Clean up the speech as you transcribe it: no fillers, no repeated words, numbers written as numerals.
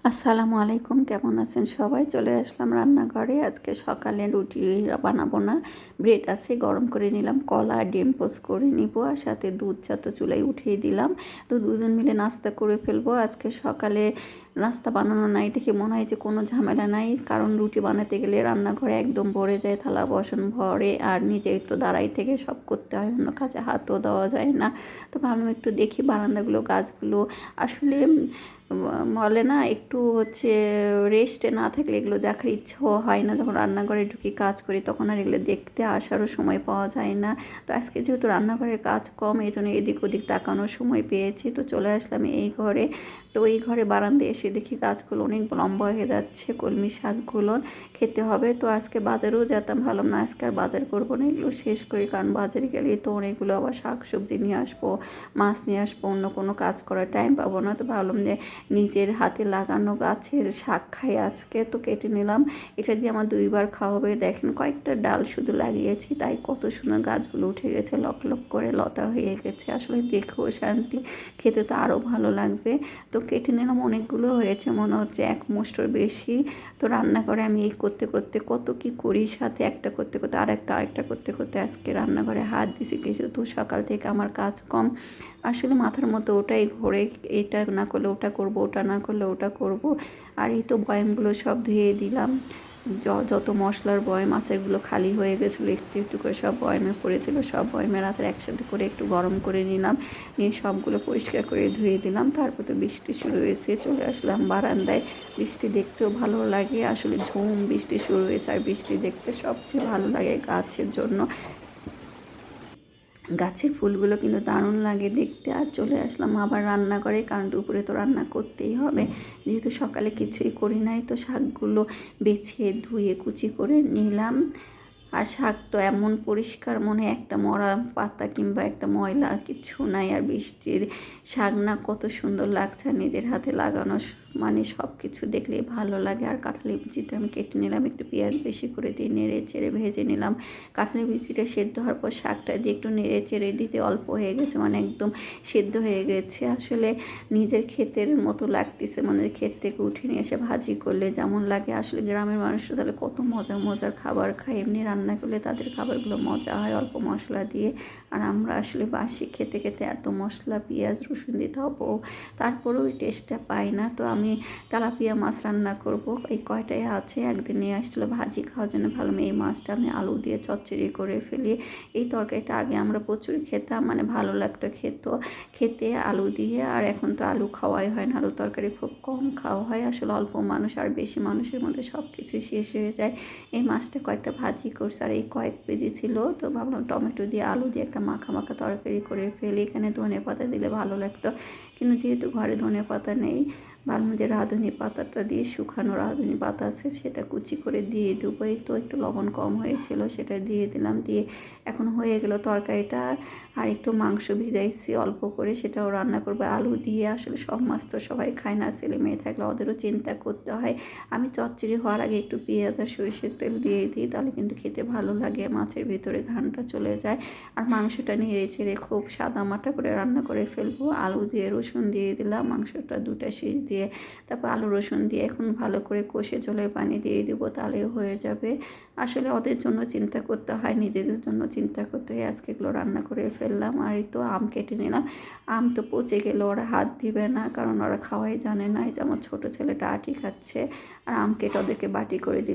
আসসালামু আলাইকুম, কেমন আছেন সবাই? চলে আসলাম রান্নাঘরে। আজকে সকালে রুটি বানাবো না, ব্রেড আছে গরম করে নিলাম, কলা ডিম পোস্ট করে নিব, আর সাথে দুধ চা তো চুলায় উঠিয়ে দিলাম। তো দুজন মিলে নাস্তা করে ফেলবো। আজকে সকালে নাস্তা বানানো নাই দেখে মনে হয় যে কোনো ঝামেলা নাই, কারণ রুটি বানাতে গেলে রান্নাঘরে একদম ভরে যায়, থালা বাসন ভরে, আর নিজে একটু দাঁড়াই থেকে সব করতে হয়, অন্য কাজে হাতও দেওয়া যায় না। তো ভাবলাম একটু দেখি বারান্দাগুলো, গাছগুলো আসলে বলে না একটু রেস্টে না থাকলে এগুলো দেখার ইচ্ছাও হয় না। যখন রান্নাঘরে ঢুকি কাজ করি তখন আর এগুলো দেখতে আসারও সময় পাওয়া যায় না। তো আজকে যেহেতু রান্নাঘরের কাজ কম, এই জন্য এদিক ওদিক তাকানোর সময় পেয়েছি। তো চলে আসলাম এই ঘরে। তো এই ঘরে বারান্দায় এসে দেখি গাছগুলো অনেক লম্বা হয়ে যাচ্ছে, কলমি শাকগুলো খেতে হবে। তো আজকে বাজারেও যেতাম, ভাবলাম না আজকে আর বাজার করবো না, এগুলো শেষ করি, কারণ বাজারে গেলে তো অনেকগুলো আবার শাক সবজি নিয়ে আসবো, মাছ নিয়ে আসবো, অন্য কোনো কাজ করার টাইম পাবো না। তো ভাবলাম যে নিজের হাতে লাগানো গাছের শাক খাই আজকে। তো কেটে নিলাম, এটা দিয়ে আমার 2বার খাওয়া হবে। দেখেন কয়েকটা ডাল শুধু লাগিয়েছি, তাই কত সুন্দর গাছগুলো উঠে গেছে, লক লক করে লতা হয়ে গেছে। আসলে দেখেও শান্তি, খেতে তো আরও ভালো লাগবে। তো কেটে নিলাম, অনেকগুলো হয়েছে, মনে হচ্ছে এক মুঠোর বেশি। তো রান্না করে আমি এই করতে করতে কত কি করি, সাথে একটা করতে করতে আরেকটা করতে করতে আজকে রান্নাঘরে হাত দিছি কিছু। তো সকাল থেকে আমার কাজ কম, আসলে মাথার মধ্যে ওটাই ঘোরে, এটা না করলে ওটা করব, ওটা না করলে ওটা করব। আর এই তো বয়ামগুলো সব ধুয়ে দিলাম, যত মশলার বয়াম আচারগুলো খালি হয়ে গেছিলো, একটু একটু করে সব বয়ামে পড়েছিল, সব বয়ামের আচার একসাথে করে একটু গরম করে নিলাম, নিয়ে সবগুলো পরিষ্কার করে ধুয়ে দিলাম। তারপর তো বৃষ্টি শুরু হয়েছে, চলে আসলাম বারান্দায়। বৃষ্টি দেখতেও ভালো লাগে, আসলে ঝুম বৃষ্টি শুরু হয়েছে, আর বৃষ্টি দেখতে সবচেয়ে ভালো লাগে গাছের জন্য। গাছের ফুলগুলো কিন্তু দারুণ লাগে দেখতে। আর চলে আসলাম আবার রান্না করে, কারণ দুপুরে তো রান্না করতেই হবে, যেহেতু সকালে কিছুই করি নাই। তো শাকগুলো বেছে ধুয়ে কুচি করে নিলাম। আর শাক তো এমন পরিষ্কার, মনে হয় একটা মরা পাতা কিংবা একটা ময়লা কিছু নাই। আর বৃষ্টির শাক না, কত সুন্দর লাগছে, আর নিজের হাতে লাগানো মানে সব কিছু দেখলেই ভালো লাগে। আর কাঁঠালের বিচিটা আমি কেটে নিলাম, একটু পেঁয়াজ বেশি করে দিয়ে নেড়ে চেড়ে ভেজে নিলাম। কাঁঠালের বিচিটা সেদ্ধ হওয়ার পর শাকটা দিয়ে একটু নেড়ে চেড়ে দিতে অল্প হয়ে গেছে, মানে একদম সেদ্ধ হয়ে গেছে। আসলে নিজের ক্ষেতের মতো লাগতেছে, মানে ক্ষেত থেকে উঠে নিয়ে এসে ভাজি করলে যেমন লাগে। আসলে গ্রামের মানুষরা তাহলে কত মজার মজার খাবার খায়, এমনি রান্না করলে তাদের খাবারগুলো মজা হয় অল্প মশলা দিয়ে। আর আমরা আসলে বাসি খেতে খেতে এত মশলা পেঁয়াজ রসুন দিতে হবো, তারপরেও ওই টেস্টটা পাই না। তো আমি তেলাপিয়া মাছ রান্না করব, এই কয়টাই আছে, একদিন নিয়ে আসছিলো ভাজি খাওয়ার জন্য, ভালো এই মাছটা আমি আলু দিয়ে চচ্চড়ি করে ফেলি। এই তরকারিটা আগে আমরা প্রচুর খেতাম, মানে ভালো লাগতো খেতে আলু দিয়ে। আর এখন তো আলু খাওয়াই হয় না, আলু তরকারি খুব কম খাওয়া হয়, আসলে অল্প মানুষ, আর বেশি মানুষের মধ্যে সব কিছু শেষ হয়ে যায়। এই মাছটা কয়েকটা ভাজি করছে, আর এই কয়েক কেজি ছিল। তো ভাবলাম টমেটো দিয়ে আলু দিয়ে একটা মাখা মাখা তরকারি করে ফেলি, এখানে ধনে পাতা দিলে ভালো লাগতো, কিন্তু যেহেতু ঘরে ধনে পাতা নেই, ভাবলাম যে রাঁধুনি পাতাটা দিয়ে, শুকানো রাঁধুনি পাতা আছে সেটা কুচি করে দিয়ে দেবো। এই তো একটু লবণ কম হয়েছিল, সেটা দিয়ে দিলাম, দিয়ে এখন হয়ে গেল তরকারিটা। আর একটু মাংস ভিজাইছি অল্প করে, সেটাও রান্না করবো আলু দিয়ে। আসলে সব মাছ তো সবাই খায় না, ছেলে মেয়ে থাকলে ওদেরও চিন্তা করতে হয়। আমি চচ্চড়ি হওয়ার আগে একটু পেঁয়াজ আর সরিষার তেল দিয়ে দিই, তাহলে কিন্তু খেতে ভালো লাগে, মাছের ভিতরে ঘ্রাণটা চলে যায়। আর মাংসটা নেড়ে চেড়ে খুব সাদা মাটা করে রান্না করে ফেলবো। আলু দিয়ে রসুন দিয়ে দিলাম, মাংসটা 2টা সিজ দিয়ে, তারপর আলু রসুন দিয়ে এখন ভালো করে কষে জলের পানি দিয়ে দেবো, তাহলে হয়ে যাবে। আসলে ওদের জন্য চিন্তা করতে হয়, নিজেদের জন্য চিন্তা করতে হয়। আজকে এগুলো রান্না করে ফেললাম। আর এই তো আম কেটে নিলাম, আম তো পচে গেলে ওরা হাত দিবে না, কারণ ওরা খাওয়াই জানে না। এই যে আমার ছোটো ছেলেটা আটি খাচ্ছে, আর আম কেটে ওদেরকে বাটি করে দিল।